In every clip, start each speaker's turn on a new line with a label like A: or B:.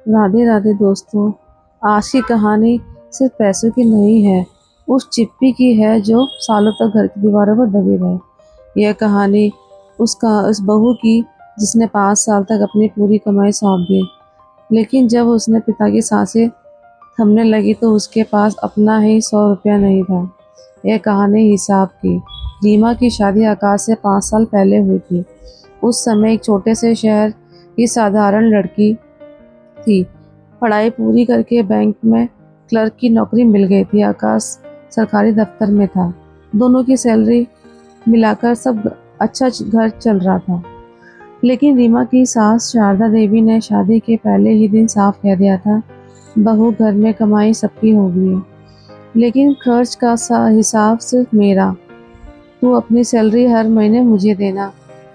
A: राधे राधे दोस्तों। आज की कहानी सिर्फ पैसों की नहीं है, उस चिप्पी की है जो सालों तक घर की दीवारों पर दबी रहे। यह कहानी उस बहू की जिसने 5 साल तक अपनी पूरी कमाई सौंप दी, लेकिन जब उसने पिता की सांसें थमने लगी तो उसके पास अपना ही 100 रुपया नहीं था। यह कहानी हिसाब की। रीमा की शादी आकाश से 5 साल पहले हुई थी। उस समय एक छोटे से शहर की साधारण लड़की थी। पढ़ाई पूरी करके बैंक में क्लर्क की नौकरी मिल गई थी। आकाश सरकारी दफ्तर में था। दोनों की सैलरी मिलाकर सब अच्छा घर चल रहा था। लेकिन रीमा की सास शारदा देवी ने शादी के पहले ही दिन साफ कह दिया था, बहू घर में कमाई सबकी होगी है, लेकिन खर्च का हिसाब सिर्फ मेरा। तू अपनी सैलरी हर महीने मुझे देना,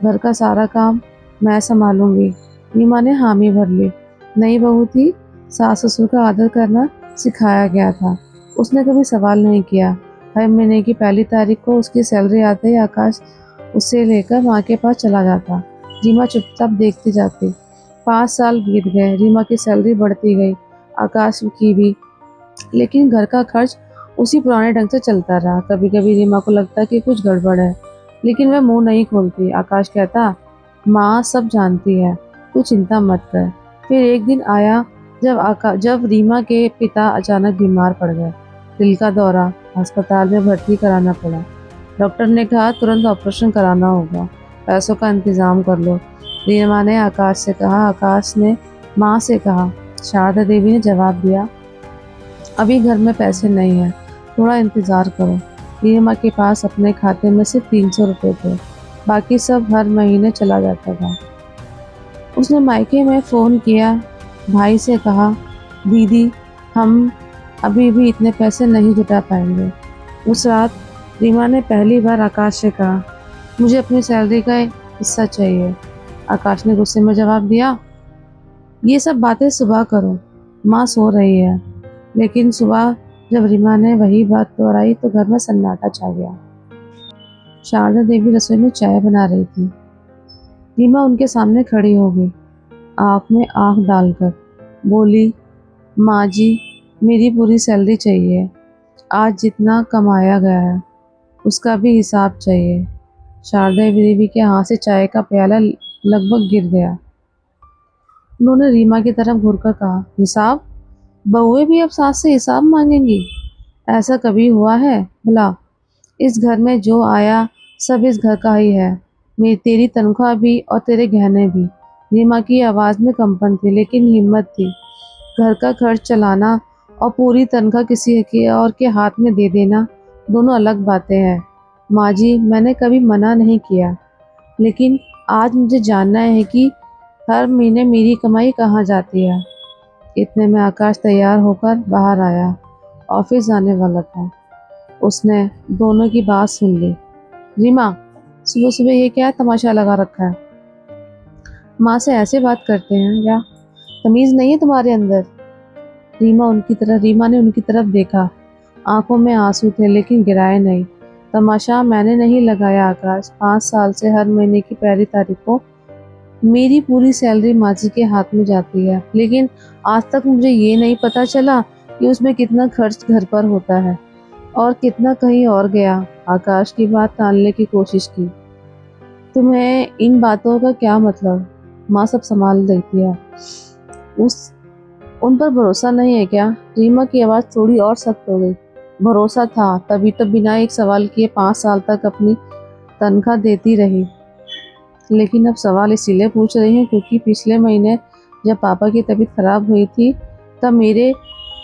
A: घर का सारा काम मैं संभालूंगी। रीमा ने हामी भर ली। नई बहू थी, सास ससुर का आदर करना सिखाया गया था। उसने कभी सवाल नहीं किया। हर महीने की पहली तारीख को उसकी सैलरी आते ही आकाश उसे लेकर माँ के पास चला जाता। रीमा चुपचाप देखती जाती। 5 साल बीत गए। रीमा की सैलरी बढ़ती गई, आकाश की भी, लेकिन घर का खर्च उसी पुराने ढंग से चलता रहा। कभी कभी रीमा को लगता कि कुछ गड़बड़ है, लेकिन वह मुंह नहीं खोलती। आकाश कहता, माँ सब जानती है, तू चिंता मत कर। फिर एक दिन आया जब रीमा के पिता अचानक बीमार पड़ गए। दिल का दौरा, अस्पताल में भर्ती कराना पड़ा। डॉक्टर ने कहा तुरंत ऑपरेशन कराना होगा, पैसों का इंतजाम कर लो। रीमा ने आकाश से कहा। आकाश ने माँ से कहा। शारदा देवी ने जवाब दिया, अभी घर में पैसे नहीं है, थोड़ा इंतजार करो। रीमा के पास अपने खाते में सिर्फ 300 रुपये थे, बाकी सब हर महीने चला जाता था। उसने मायके में फ़ोन किया, भाई से कहा, दीदी हम अभी भी इतने पैसे नहीं जुटा पाएंगे। उस रात रीमा ने पहली बार आकाश से कहा, मुझे अपनी सैलरी का हिस्सा चाहिए। आकाश ने गुस्से में जवाब दिया, ये सब बातें सुबह करो, माँ सो रही है। लेकिन सुबह जब रीमा ने वही बात दोहराई तो घर में सन्नाटा छा गया। शारदा देवी रसोई में चाय बना रही थी। रीमा उनके सामने खड़ी हो गई, आँख में आँख डालकर बोली, माँ जी, मेरी पूरी सैलरी चाहिए। आज जितना कमाया गया है उसका भी हिसाब चाहिए। शारदा देवी के हाथ से चाय का प्याला लगभग गिर गया। उन्होंने रीमा की तरफ घूरकर कहा, हिसाब? बहुएं भी अब सास से हिसाब मांगेंगी? ऐसा कभी हुआ है भला? इस घर में जो आया सब इस घर का ही है। मेरी तेरी तनख्वाह भी और तेरे गहने भी। रीमा की आवाज़ में कंपन थी, लेकिन हिम्मत थी। घर का खर्च चलाना और पूरी तनख्वाह किसी के और के हाथ में दे देना दोनों अलग बातें हैं। माँ जी, मैंने कभी मना नहीं किया, लेकिन आज मुझे जानना है कि हर महीने मेरी कमाई कहाँ जाती है। इतने में आकाश तैयार होकर बाहर आया। ऑफिस जाने वाला था। उसने दोनों की बात सुन ली। रीमा, सुबह सुबह ये क्या तमाशा लगा रखा है? माँ से ऐसे बात करते हैं क्या? तमीज़ नहीं है तुम्हारे अंदर? रीमा ने उनकी तरफ देखा। आंखों में आंसू थे, लेकिन गिराए नहीं। तमाशा मैंने नहीं लगाया आकाश। 5 साल से हर महीने की पहली तारीख को मेरी पूरी सैलरी माँ जी के हाथ में जाती है, लेकिन आज तक मुझे ये नहीं पता चला कि उसमें कितना खर्च घर पर होता है और कितना कहीं और गया। आकाश की बात टालने की कोशिश की। तुम्हें इन बातों का क्या मतलब? माँ सब संभाल देती है। उस उन पर भरोसा नहीं है क्या? रीमा की आवाज़ थोड़ी और सख्त हो गई। भरोसा था, तभी तो बिना एक सवाल किए 5 साल तक अपनी तनख्वाह देती रही। लेकिन अब सवाल इसीलिए पूछ रही हूँ क्योंकि पिछले महीने जब पापा की तबीयत खराब हुई थी, तब मेरे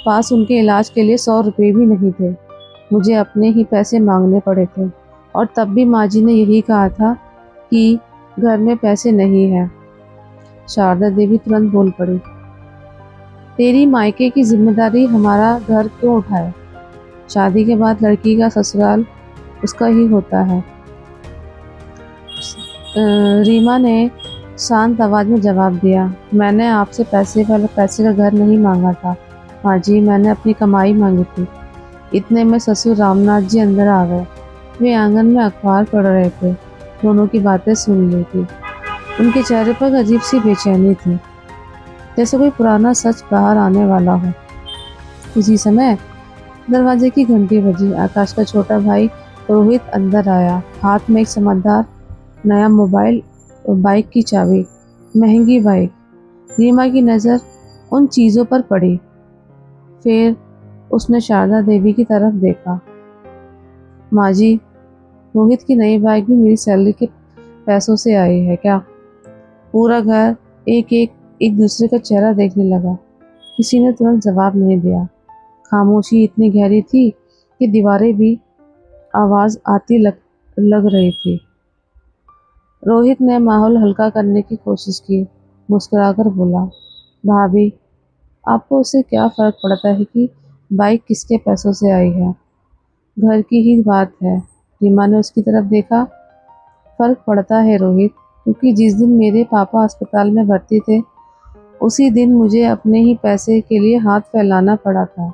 A: पास उनके इलाज के लिए 100 रुपये भी नहीं थे। मुझे अपने ही पैसे मांगने पड़े थे, और तब भी माँ जी ने यही कहा था कि घर में पैसे नहीं है। शारदा देवी तुरंत बोल पड़ी, तेरी मायके की जिम्मेदारी हमारा घर क्यों उठाए? शादी के बाद लड़की का ससुराल उसका ही होता है। रीमा ने शांत आवाज़ में जवाब दिया, मैंने आपसे पैसे का घर नहीं मांगा था माँ जी, मैंने अपनी कमाई मांगी थी। इतने में ससुर रामनाथ जी अंदर आ गए। वे आंगन में अखबार पढ़ रहे थे। दोनों की बातें सुन ली थी। उनके चेहरे पर अजीब सी बेचैनी थी। जैसे कोई पुराना सच बाहर आने वाला हो। उसी समय दरवाजे की घंटी बजी। आकाश का छोटा भाई रोहित अंदर आया, हाथ में एक चमकदार नया मोबाइल और बाइक की चाबी। महंगी बाइक। रीमा की नज़र उन चीज़ों पर पड़ी। फिर उसने शारदा देवी की तरफ देखा। माँ जी, रोहित की नई बाइक भी मेरी सैलरी के पैसों से आई है क्या? पूरा घर एक दूसरे का चेहरा देखने लगा। किसी ने तुरंत जवाब नहीं दिया। खामोशी इतनी गहरी थी कि दीवारें भी आवाज आती लग रही थी। रोहित ने माहौल हल्का करने की कोशिश की। मुस्कुराकर बोला, भाभी, आपको उससे क्या फर्क पड़ता है कि बाइक किसके पैसों से आई है? घर की ही बात है। रीमा ने उसकी तरफ देखा। फर्क पड़ता है रोहित, क्योंकि जिस दिन मेरे पापा अस्पताल में भर्ती थे, उसी दिन मुझे अपने ही पैसे के लिए हाथ फैलाना पड़ा था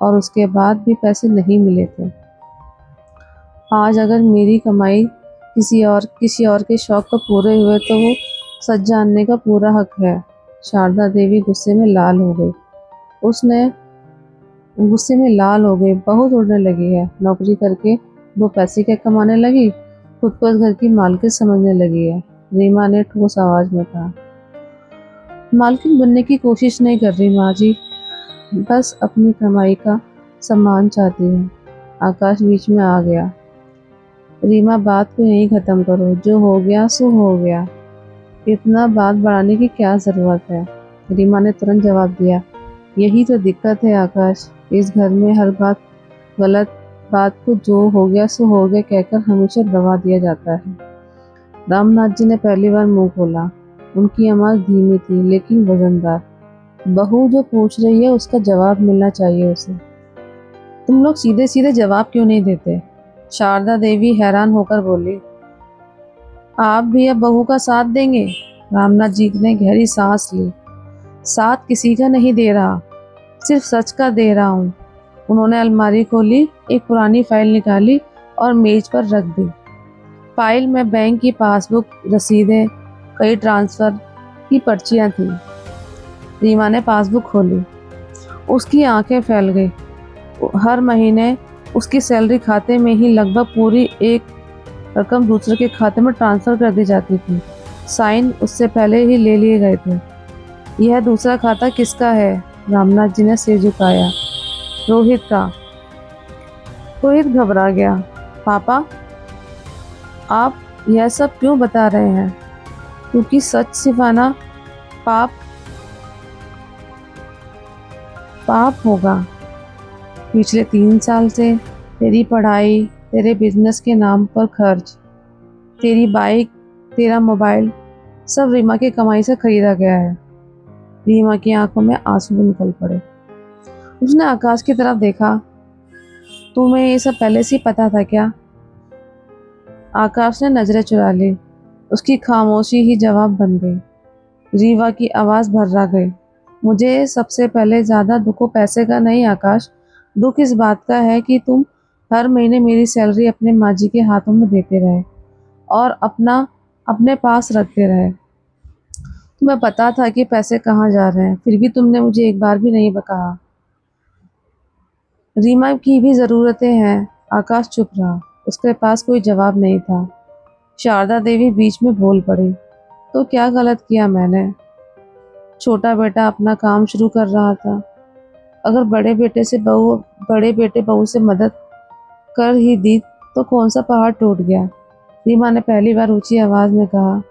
A: और उसके बाद भी पैसे नहीं मिले थे। आज अगर मेरी कमाई किसी और के शौक को पूरे हुए तो वो सच जानने का पूरा हक है। शारदा देवी गुस्से में लाल हो गई। उसने गुस्से में लाल हो गई। बहुत उड़ने लगी है। नौकरी करके वो पैसे क्या कमाने लगी, खुद को इस घर की मालकिन समझने लगी है। रीमा ने ठोस आवाज में कहा। मालकिन बनने की कोशिश नहीं कर रही माँ जी, बस अपनी कमाई का सम्मान चाहती है। आकाश बीच में आ गया। रीमा, बात को यहीं खत्म करो। जो हो गया सो हो गया। इतना बात बढ़ाने की क्या जरूरत है? रीमा ने तुरंत जवाब दिया। यही तो दिक्कत है आकाश, इस घर में हर गलत बात को जो हो गया सो हो गया कहकर हमेशा दबा दिया जाता है। रामनाथ जी ने पहली बार मुंह खोला। उनकी आवाज धीमी थी लेकिन वजनदार। बहू जो पूछ रही है उसका जवाब मिलना चाहिए उसे। तुम लोग सीधे सीधे जवाब क्यों नहीं देते? शारदा देवी हैरान होकर बोली। आप भी अब बहू का साथ देंगे? रामनाथ जी ने गहरी सांस ली। साथ किसी का नहीं दे रहा, सिर्फ सच का दे रहा हूँ। उन्होंने अलमारी खोली, एक पुरानी फाइल निकाली और मेज पर रख दी। फाइल में बैंक की पासबुक, रसीदें, कई ट्रांसफर की पर्चियां थी। रीमा ने पासबुक खोली। उसकी आंखें फैल गई। हर महीने उसकी सैलरी खाते में ही लगभग पूरी एक रकम दूसरे के खाते में ट्रांसफर कर दी जाती थी। साइन उससे पहले ही ले लिए गए थे। यह दूसरा खाता किसका है? रामनाथ जी ने सिर झुकाया। रोहित का। रोहित घबरा गया। पापा, आप यह सब क्यों बता रहे हैं? क्योंकि सच छिपाना पाप होगा। पिछले 3 साल से तेरी पढ़ाई, तेरे बिजनेस के नाम पर खर्च, तेरी बाइक, तेरा मोबाइल, सब रीमा की कमाई से खरीदा गया है। रीमा की आंखों में आंसू निकल पड़े। उसने आकाश की तरफ देखा। तुम्हें ये सब पहले से ही पता था क्या? आकाश ने नजरें चुरा ली। उसकी खामोशी ही जवाब बन गई। रीवा की आवाज भर्रा गई। मुझे सबसे पहले ज्यादा दुख पैसे का नहीं आकाश, दुख इस बात का है कि तुम हर महीने मेरी सैलरी अपने माँ जी के हाथों में देते रहे और अपने पास रखते रहे। तुम्हें पता था कि पैसे कहाँ जा रहे हैं, फिर भी तुमने मुझे एक बार भी नहीं कहा। रीमा की भी ज़रूरतें हैं। आकाश चुप रहा। उसके पास कोई जवाब नहीं था। शारदा देवी बीच में बोल पड़ी। तो क्या गलत किया मैंने? छोटा बेटा अपना काम शुरू कर रहा था। अगर बड़े बेटे बहू से मदद कर ही दी तो कौन सा पहाड़ टूट गया? रीमा ने पहली बार ऊंची आवाज में कहा।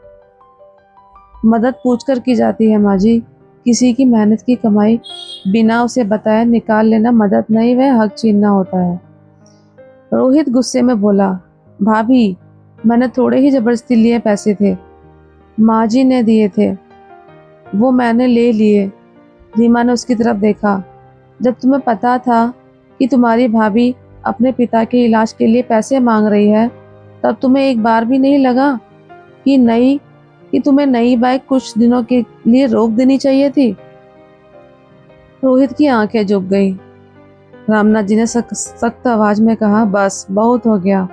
A: मदद पूछ कर की जाती है माँ जी। किसी की मेहनत की कमाई बिना उसे बताए निकाल लेना मदद नहीं, वह हक छीनना होता है। रोहित गुस्से में बोला। भाभी, मैंने थोड़े ही जबरदस्ती लिए पैसे थे, माँ जी ने दिए थे, वो मैंने ले लिए। रीमा ने उसकी तरफ देखा। जब तुम्हें पता था कि तुम्हारी भाभी अपने पिता के इलाज के लिए पैसे मांग रही है, तब तुम्हें एक बार भी नहीं लगा कि तुम्हें नई बाइक कुछ दिनों के लिए रोक देनी चाहिए थी? रोहित की आंखें झुक गई। रामनाथ जी ने सख्त आवाज में कहा, बस बहुत हो गया।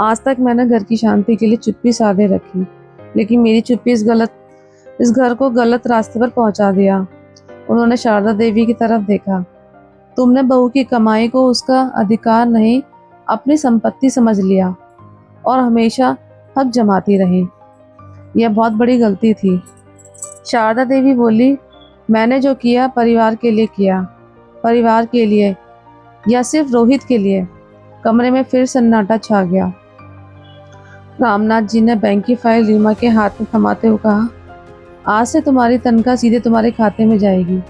A: आज तक मैंने घर की शांति के लिए चुप्पी साधे रखी, लेकिन मेरी चुप्पी इस घर को गलत रास्ते पर पहुंचा दिया। उन्होंने शारदा देवी की तरफ देखा। तुमने बहू की कमाई को उसका अधिकार नहीं, अपनी संपत्ति समझ लिया और हमेशा हक जमाती रही। यह बहुत बड़ी गलती थी। शारदा देवी बोली, मैंने जो किया परिवार के लिए किया। परिवार के लिए या सिर्फ रोहित के लिए? कमरे में फिर सन्नाटा छा गया। रामनाथ जी ने बैंक की फाइल रीमा के हाथ में थमाते हुए कहा, आज से तुम्हारी तनख्वाह सीधे तुम्हारे खाते में जाएगी।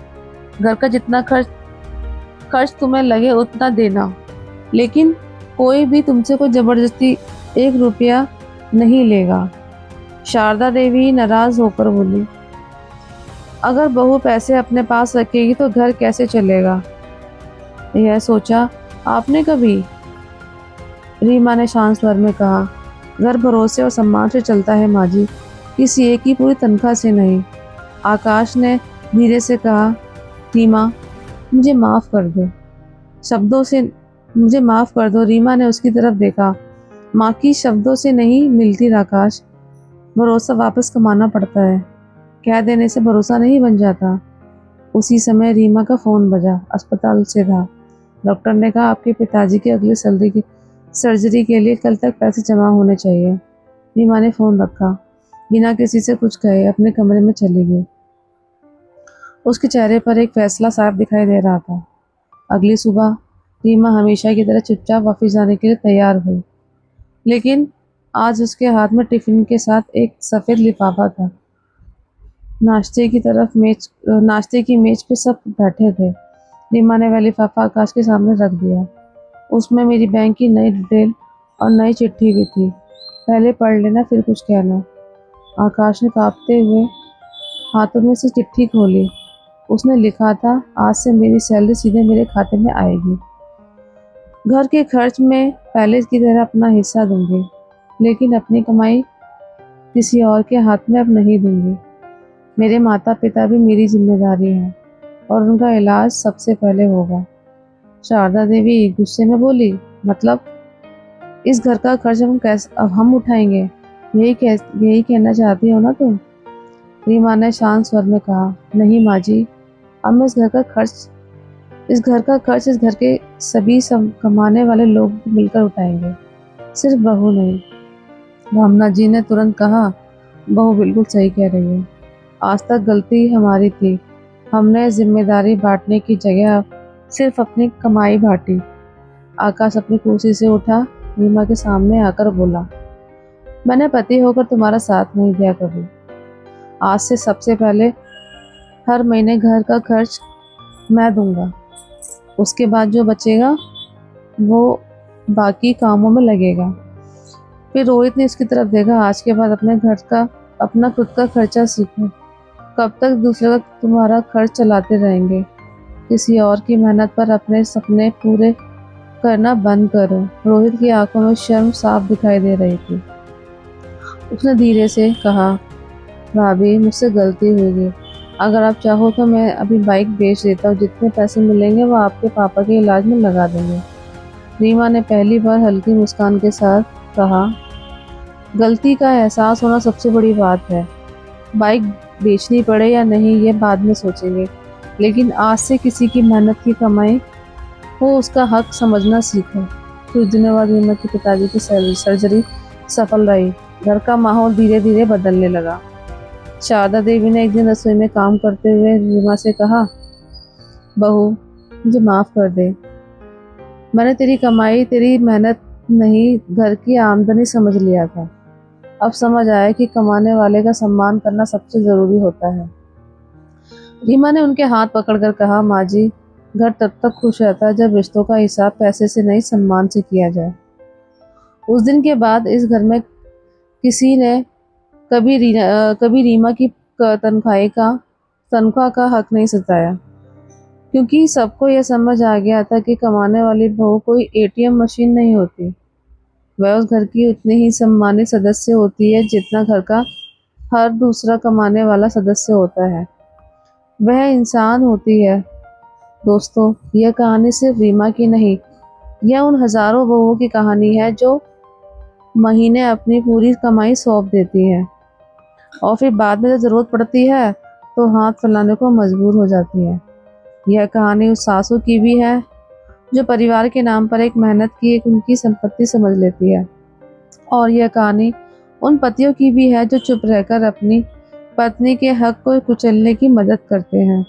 A: घर का जितना खर्च तुम्हें लगे उतना देना, लेकिन कोई भी तुमसे कोई जबरदस्ती 1 रुपया नहीं लेगा। शारदा देवी नाराज होकर बोली, अगर बहू पैसे अपने पास रखेगी तो घर कैसे चलेगा? यह सोचा आपने कभी? रीमा ने शांत स्वर में कहा, घर भरोसे और सम्मान से चलता है माँ जी, किसी एक की पूरी तनख्वाह से नहीं। आकाश ने धीरे से कहा, रीमा मुझे माफ़ कर दो। शब्दों से मुझे माफ़ कर दो। रीमा ने उसकी तरफ देखा। माँ की शब्दों से नहीं मिलती आकाश, भरोसा वापस कमाना पड़ता है। कह देने से भरोसा नहीं बन जाता। उसी समय रीमा का फ़ोन बजा। अस्पताल से था। डॉक्टर ने कहा, आपके पिताजी की अगली सर्जरी के लिए कल तक पैसे जमा होने चाहिए। रीमा ने फ़ोन रखा, बिना किसी से कुछ कहे अपने कमरे में चली गई। उसके चेहरे पर एक फैसला साफ दिखाई दे रहा था। अगली सुबह रीमा हमेशा की तरह चुपचाप ऑफिस जाने के लिए तैयार हुई, लेकिन आज उसके हाथ में टिफिन के साथ एक सफ़ेद लिफाफा था। नाश्ते की मेज पे सब बैठे थे। रीमा ने वह लिफाफा आकाश के सामने रख दिया। उसमें मेरी बैंक की नई डिटेल और नई चिट्ठी भी थी। पहले पढ़ लेना, फिर कुछ कहना। आकाश ने कांपते हुए हाथों में से चिट्ठी खोली। उसने लिखा था, आज से मेरी सैलरी सीधे मेरे खाते में आएगी। घर के खर्च में पहले की तरह अपना हिस्सा दूंगी, लेकिन अपनी कमाई किसी और के हाथ में अब नहीं दूंगी। मेरे माता पिता भी मेरी जिम्मेदारी है और उनका इलाज सबसे पहले होगा। शारदा देवी गुस्से में बोली, मतलब इस घर का खर्च अब हम उठाएंगे? यही कहना चाहती हो ना तुम? रीमा ने शांत स्वर में कहा, नहीं माँ जी, अब मैं इस घर का खर्च इस घर के सभी कमाने वाले लोग मिलकर उठाएंगे, सिर्फ बहू नहीं। रामनाथ जी ने तुरंत कहा, बहू बिल्कुल सही कह रही है। आज तक गलती हमारी थी। हमने जिम्मेदारी बांटने की जगह सिर्फ अपनी कमाई बांटी। आकाश अपनी कुर्सी से उठा, रीमा के सामने आकर बोला, मैंने पति होकर तुम्हारा साथ नहीं दिया कभी। आज से सबसे पहले हर महीने घर का खर्च मैं दूंगा। उसके बाद जो बचेगा वो बाकी कामों में लगेगा। फिर रोहित ने इसकी तरफ देखा, आज के बाद अपना खुद का खर्चा सीखो। कब तक दूसरे का तुम्हारा खर्च चलाते रहेंगे? किसी और की मेहनत पर अपने सपने पूरे करना बंद करो। रोहित की आंखों में शर्म साफ दिखाई दे रही थी। उसने धीरे से कहा, भाभी मुझसे गलती हुई। अगर आप चाहो तो मैं अभी बाइक बेच देता हूँ। जितने पैसे मिलेंगे वो आपके पापा के इलाज में लगा देंगे। रीमा ने पहली बार हल्की मुस्कान के साथ कहा, गलती का एहसास होना सबसे बड़ी बात है। बाइक बेचनी पड़े या नहीं ये बाद में सोचेंगे, लेकिन आज से किसी की मेहनत की कमाई को उसका हक समझना सीखो। कुछ दिनों बाद रीमा के पिताजी की सर्जरी सफल रही। घर का माहौल धीरे धीरे बदलने लगा। शारदा देवी ने एक दिन रसोई में काम करते हुए रीमा से कहा, बहू मुझे माफ़ कर दे। मैंने तेरी कमाई तेरी मेहनत नहीं, घर की आमदनी समझ लिया था। अब समझ आया कि कमाने वाले का सम्मान करना सबसे ज़रूरी होता है। रीमा ने उनके हाथ पकड़कर कहा, माँ जी, घर तब तक खुश रहता है जब रिश्तों का हिसाब पैसे से नहीं सम्मान से किया जाए। उस दिन के बाद इस घर में किसी ने कभी रीमा की तनख्वाह का हक नहीं सताया, क्योंकि सबको यह समझ आ गया था कि कमाने वाली बहू कोई एटीएम मशीन नहीं होती। वह उस घर की उतनी ही सम्मानित सदस्य होती है जितना घर का हर दूसरा कमाने वाला सदस्य होता है। वह इंसान होती है। दोस्तों, यह कहानी सिर्फ रीमा की नहीं, यह उन हजारों बहुओं की कहानी है जो महीने अपनी पूरी कमाई सौंप देती है और फिर बाद में जब ज़रूरत पड़ती है तो हाथ फैलाने को मजबूर हो जाती है। यह कहानी उस सासू की भी है जो परिवार के नाम पर एक मेहनत की एक उनकी संपत्ति समझ लेती है, और यह कहानी उन पतियों की भी है जो चुप रहकर अपनी पत्नी के हक को कुचलने की मदद करते हैं।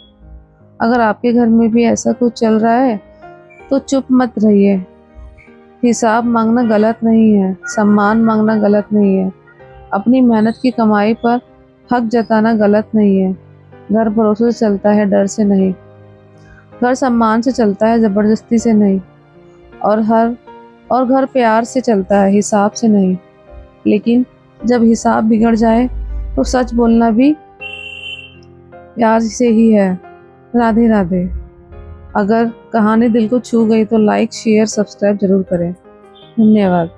A: अगर आपके घर में भी ऐसा कुछ चल रहा है तो चुप मत रहिए। हिसाब मांगना गलत नहीं है, सम्मान मांगना गलत नहीं है, अपनी मेहनत की कमाई पर हक जताना गलत नहीं है। घर भरोसे से चलता है, डर से नहीं। घर सम्मान से चलता है, जबरदस्ती से नहीं। और घर प्यार से चलता है, हिसाब से नहीं। लेकिन जब हिसाब बिगड़ जाए तो सच बोलना भी प्यार से ही है। राधे राधे। अगर कहानी दिल को छू गई तो लाइक, शेयर, सब्सक्राइब जरूर करें। धन्यवाद।